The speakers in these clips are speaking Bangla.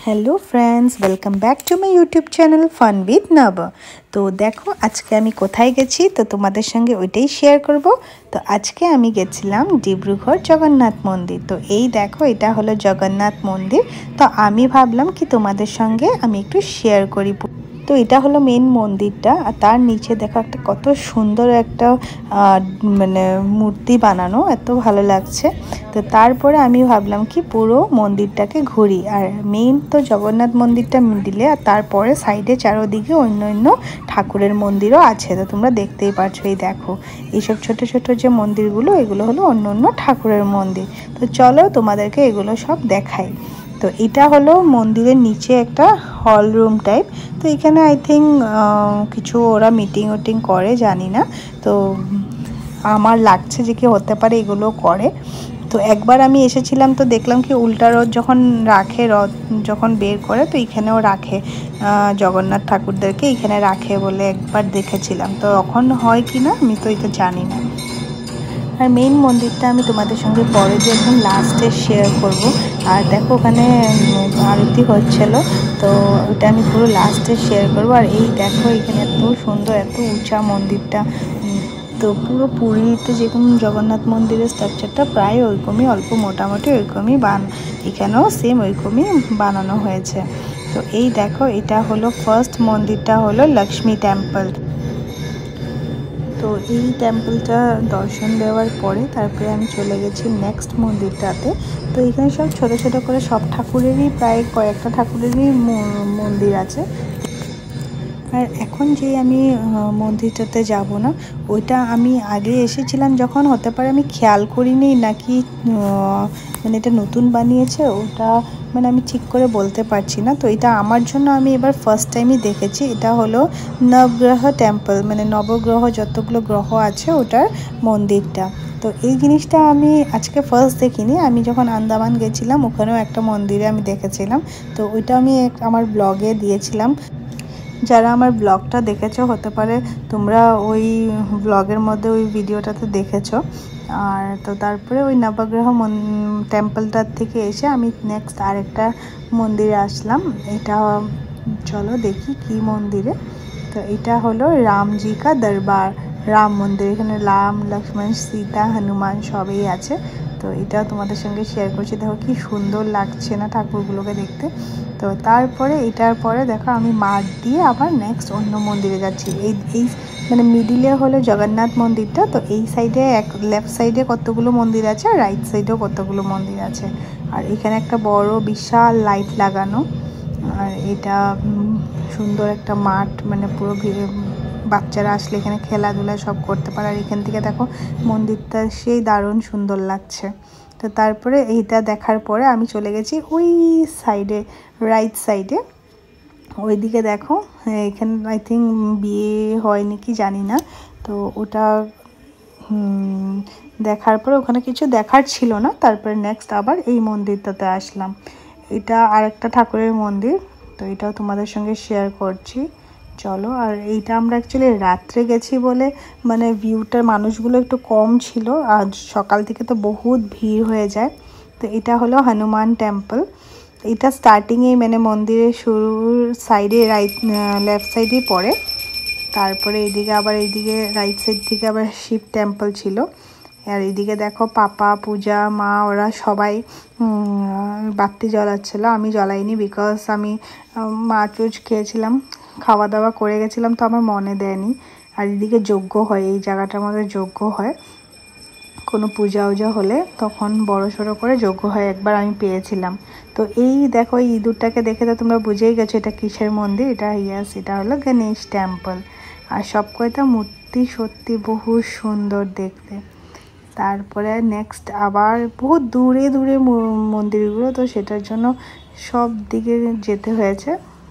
Hello friends welcome back to my YouTube channel fun with नब। तो देखो आज के आमी कोथाय गेছি तो तुम्हारे संगे ओइटाई शेयर करब। तो आज के आमी गेছিলাম डिब्रुगढ़ जगन्नाथ मंदिर। तो এই देखो এটা হলো जगन्नाथ मंदिर। तो आमी भाबलाम कि तुम्हारे संगे आमी एकटू शेयर करी। तो এটা হলো মেন মন্দিরটা আর তার নিচে দেখো একটা কত সুন্দর একটা মানে মূর্তি বানানো, এত ভালো লাগছে। তো তারপরে আমি ভাবলাম কি পুরো মন্দিরটাকে ঘুরি। আর মেন তো জগন্নাথ মন্দিরটা মিডিলে, আর তারপরে সাইডে চারদিকে অন্য অন্য ঠাকুরের মন্দিরও আছে। তো তোমরা দেখতেই পাচ্ছ, এই দেখো এইসব ছোট ছোট যে মন্দিরগুলো এগুলো হলো অন্য অন্য ঠাকুরের মন্দির। তো চলো তোমাদেরকে এগুলো সব দেখাই। তো এটা হলো মন্দিরের নিচে একটা হল রুম টাইপ। তো এখানে আই থিঙ্ক কিছু ওরা মিটিং উটিং করে জানি না। তো আমার লাগছে যে কি হতে পারে এগুলো করে। তো একবার আমি এসেছিলাম তো দেখলাম কি উল্টা রথ যখন রাখে, রথ যখন বের করে তো এখানেও রাখে, জগন্নাথ ঠাকুরদেরকে এখানে রাখে বলে একবার দেখেছিলাম। তো তখন হয় কি না আমি তো এটা জানি না। আর মেইন মন্দিরটা আমি তোমাদের সঙ্গে পরে যে একদম লাস্টে শেয়ার করব। আর দেখো ওখানে আরতি হচ্ছিল, তো ওটা আমি পুরো লাস্টে শেয়ার করব। আর এই দেখো এখানে এত সুন্দর, এত উঁচা মন্দিরটা। তো পুরো পুরীতে যেরকম জগন্নাথ মন্দিরের স্ট্রাকচারটা প্রায় ওইরকমই, অল্প মোটামুটি ওইরকমই এখানেও সেম ওইরকমই বানানো হয়েছে। তো এই দেখো এটা হলো ফার্স্ট মন্দিরটা হলো লক্ষ্মী টেম্পল। তো এই টেম্পলটা দর্শন দেওয়ার পরে তারপরে আমি চলে গেছি নেক্সট মন্দিরটাতে। তো এখানে সব ছোট ছোট করে সব ঠাকুরেরই প্রায় কয়েকটা ঠাকুরেরই মন্দির আছে। আর এখন যে আমি মন্দিরটাতে যাব না, ওইটা আমি আগে এসেছিলাম যখন, হতে পারে আমি খেয়াল করিনি নাকি মানে এটা নতুন বানিয়েছে ওটা, মানে আমি ঠিক করে বলতে পারছি না। তো এটা আমার জন্য আমি এবার ফার্স্ট টাইমই দেখেছি। এটা হলো নবগ্রহ টেম্পল, মানে নবগ্রহ যতগুলো গ্রহ আছে ওটার মন্দিরটা। তো এই জিনিসটা আমি আজকে ফার্স্ট দেখিনি, আমি যখন আন্দামান গেছিলাম ওখানেও একটা মন্দিরে আমি দেখেছিলাম। তো ওইটা আমি আমার ব্লগে দিয়েছিলাম। যারা আমার ব্লগটা দেখেছো হতে পারে তোমরা ওই ব্লগের মধ্যে ওই ভিডিওটাতে দেখেছো। আর তো তারপরে ওই নবগ্রহ টেম্পলটার থেকে এসে আমি নেক্সট আরেকটা মন্দিরে আসলাম। এটা চলো দেখি কি মন্দিরে। তো এটা হলো রামজি কা দরবার, রাম মন্দির। এখানে রাম, লক্ষ্মণ, সীতা, হনুমান সবই আছে। তো এটা তোমাদের সঙ্গে শেয়ার করছি। দেখো কি সুন্দর লাগছে না ঠাকুরগুলোকে দেখতে। তো তারপরে এটার পরে দেখো আমি মাঠ দিয়ে আবার নেক্সট অন্য মন্দিরে যাচ্ছি। এই মানে মিডিলে হলো জগন্নাথ মন্দিরটা। তো এই সাইডে লেফট সাইডে কতগুলো মন্দির আছে, আর রাইট সাইডেও কতগুলো মন্দির আছে। আর এখানে একটা বড় বিশাল লাইট লাগানো। আর এটা সুন্দর একটা মাঠ, মানে পুরো বাচ্চারা আসলে এখানে খেলাধুলা সব করতে পারে। আর এখান থেকে দেখো মন্দিরটা সেই দারুণ সুন্দর লাগছে। তো তারপরে এইটা দেখার পরে আমি চলে গেছি ওই সাইডে, রাইট সাইডে। ওইদিকে দেখো এখানে আই থিঙ্ক বিয়ে হয়নি কি জানি না। তো ওটা দেখার পরে ওখানে কিছু দেখার ছিল না। তারপরে নেক্সট আবার এই মন্দিরটাতে আসলাম। এটা আরেকটা ঠাকুরের মন্দির। তো এটাও তোমাদের সঙ্গে শেয়ার করছি চলো। আর এইটা আমরা অ্যাকচুয়ালি রাত্রে গেছি বলে মানে ভিউটার মানুষগুলো একটু কম ছিল, আর সকাল থেকে তো বহুত ভিড় হয়ে যায়। তো এটা হলো হনুমান টেম্পল। এটা স্টার্টিংয়ে মানে মন্দিরের শুরুর সাইডে লেফট সাইডেই পড়ে। তারপরে এইদিকে আবার এইদিকে রাইট সাইড থেকে আবার শিব টেম্পল ছিল। আর এইদিকে দেখো পাপা, পূজা, মা ওরা সবাই বাতি জ্বলাচ্ছিল। আমি জ্বলাইনি বিকজ আমি মাছ খেয়েছিলাম, খাওয়া দাওয়া করে গেছিলাম, তো আমার মনে দেয়নি। আর এদিকে যজ্ঞ হয়, এই জায়গাটার মধ্যে যজ্ঞ হয় কোনো পূজা উজা হলে, তখন বড় সড়ো করে যজ্ঞ হয়, একবার আমি পেয়েছিলাম। তো এই দেখো এই ইঁদুরটাকে দেখে তো তোমরা বুঝেই গেছো এটা কিসের মন্দির। এটা এটা হলো গণেশ টেম্পল। আর সব কয়টা মূর্তি সত্যি বহু সুন্দর দেখতে। তারপরে নেক্সট আবার বহুত দূরে দূরে মন্দিরগুলো, তো সেটার জন্য সব দিকে যেতে হয়েছে।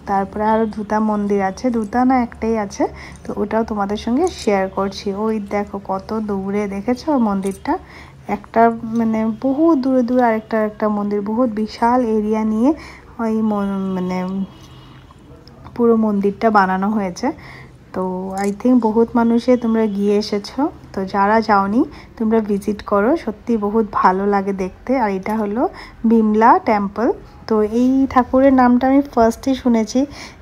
তারপরে আরও দুটা মন্দির আছে, দুটা না একটাই আছে। তো ওটাও তোমাদের সঙ্গে শেয়ার করছি। ওই দেখো কত দূরে দেখেছো মন্দিরটা, একটা মানে বহু দূরে দূরে আরেকটা মন্দির, বহুত বিশাল এরিয়া নিয়ে ওই মানে পুরো মন্দিরটা বানানো হয়েছে। তো আই থিঙ্ক বহুত মানুষে তোমরা গিয়ে এসেছো, তো যারা যাওনি তোমরা ভিজিট করো, সত্যি বহুত ভালো লাগে দেখতে। আর এটা হলো বিমলা টেম্পল। তো এই ঠাকুরের নামটা আমি ফার্স্টই শুনেছি,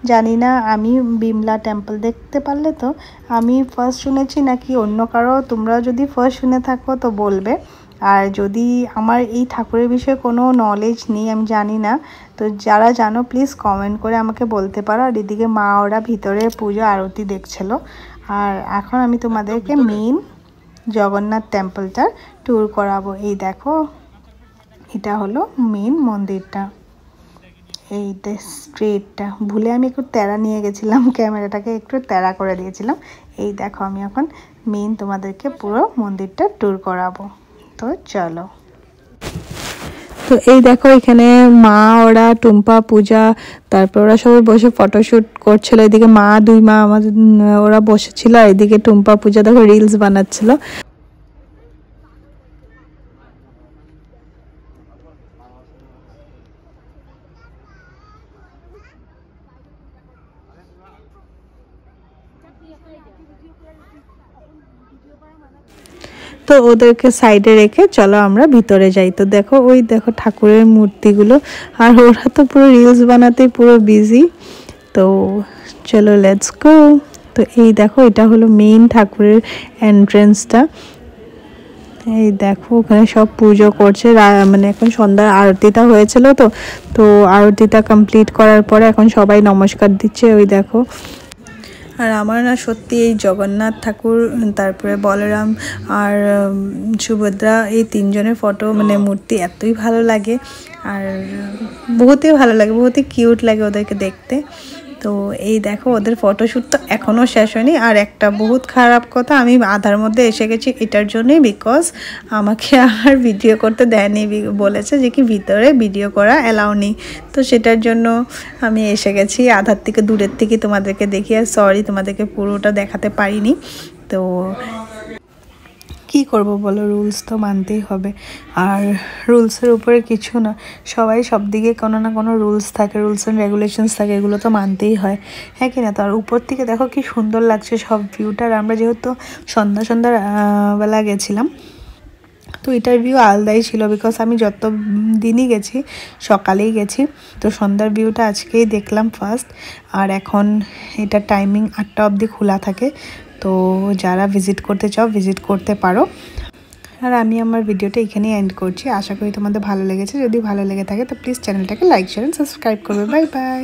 জানি না আমি বিমলা টেম্পল দেখতে পারলে তো আমি ফার্স্ট শুনেছি নাকি অন্য কারো, তোমরা যদি ফার্স্ট শুনে থাকো তো বলবে। আর যদি আমার এই ঠাকুরের বিষয়ে কোনো নলেজ নেই, আমি জানি না, তো যারা জানো প্লিজ কমেন্ট করে আমাকে বলতে পারো। আর এদিকে মা ওরা ভিতরে পুজো আরতি দেখছিল। আর এখন আমি তোমাদেরকে মেইন জগন্নাথ টেম্পলটার ট্যুর করাবো। এই দেখো, এটা হলো মেইন মন্দিরটা, এই স্ট্রেটটা। ভুলে আমি একটু তেড়া নিয়ে গেছিলাম, ক্যামেরাটাকে একটু তেড়া করে দিয়েছিলাম। এই দেখো, আমি এখন মেইন তোমাদেরকে পুরো মন্দিরটা ট্যুর করাবো, তো চলো। তো এই দেখো, এখানে মা ওরা, টুম্পা, পূজা, তারপর ওরা সবাই বসে ফটোশ্যুট করছিল। এদিকে মা, দুই মা আমাদের ওরা বসেছিল, আর এদিকে টুম্পা, পূজা দেখো রিলস বানাচ্ছিল। তো ওদেরকে সাইডে রেখে চলো আমরা ভিতরে যাই। তো দেখো, ওই দেখো ঠাকুরের মূর্তিগুলো, আর ওরা তো পুরো রিলস বানাতে পুরো বিজি। তো চলো লেটস গো। তো এই দেখো, এটা হলো মেইন ঠাকুরের এন্ট্রেন্সটা। এই দেখো, ওখানে সব পুজো করছে, মানে এখন সন্ধ্যার আরতিটা হয়েছিল, তো তো আরতিটা কমপ্লিট করার পরে এখন সবাই নমস্কার দিচ্ছে। ওই দেখো, আর আমার না সত্যি এই জগন্নাথ ঠাকুর, তারপরে বলরাম আর সুভদ্রা, এই তিনজনের ফটো মানে মূর্তি এতই ভালো লাগে, আর বহুতই ভালো লাগে, বহুতই কিউট লাগে ওদেরকে দেখতে। তো এই দেখো, ওদের ফটোশ্যুট তো এখনও শেষ হয়নি। আর একটা বহুত খারাপ কথা, আমি আধার মধ্যে এসে গেছি এটার জন্যই, বিকজ আমাকে আর ভিডিও করতে দেয়নি, বলেছে যে কি ভিতরে ভিডিও করা অ্যালাউ নেই। তো সেটার জন্য আমি এসে গেছি আধার থেকে, দূরের থেকে তোমাদেরকে দেখি। আর সরি, তোমাদেরকে পুরোটা দেখাতে পারিনি। তো কি করব বলো, রুলস তো মানতেই হবে। আর রুলসের উপরে কিছু না, সবাই সব দিকে কোনো না কোনো রুলস থাকে, রুলস অ্যান্ড রেগুলেশনস থাকে, এগুলো তো মানতেই হয়, হ্যাঁ কি না। তো আর উপর থেকে দেখো কি সুন্দর লাগছে সব ভিউটা। আমরা যেহেতু সন্ধ্যার বেলা গেছিলাম, তো এটার ভিউ আলাদাই ছিল, বিকজ আমি যত দিনই গেছি সকালেই গেছি, তো সন্ধ্যার ভিউটা আজকেই দেখলাম ফার্স্ট। আর এখন এটা টাইমিং 8টা অবধি খোলা থাকে, তো যারা ভিজিট করতে চাও ভিজিট করতে পারো। আর আমি আমার ভিডিওটা এখানেই এন্ড করছি। আশা করি তোমাদের ভালো লেগেছে। যদি ভালো লেগে থাকে তো প্লিজ চ্যানেলটাকে লাইক, শেয়ার, সাবস্ক্রাইব করবে। Bye bye.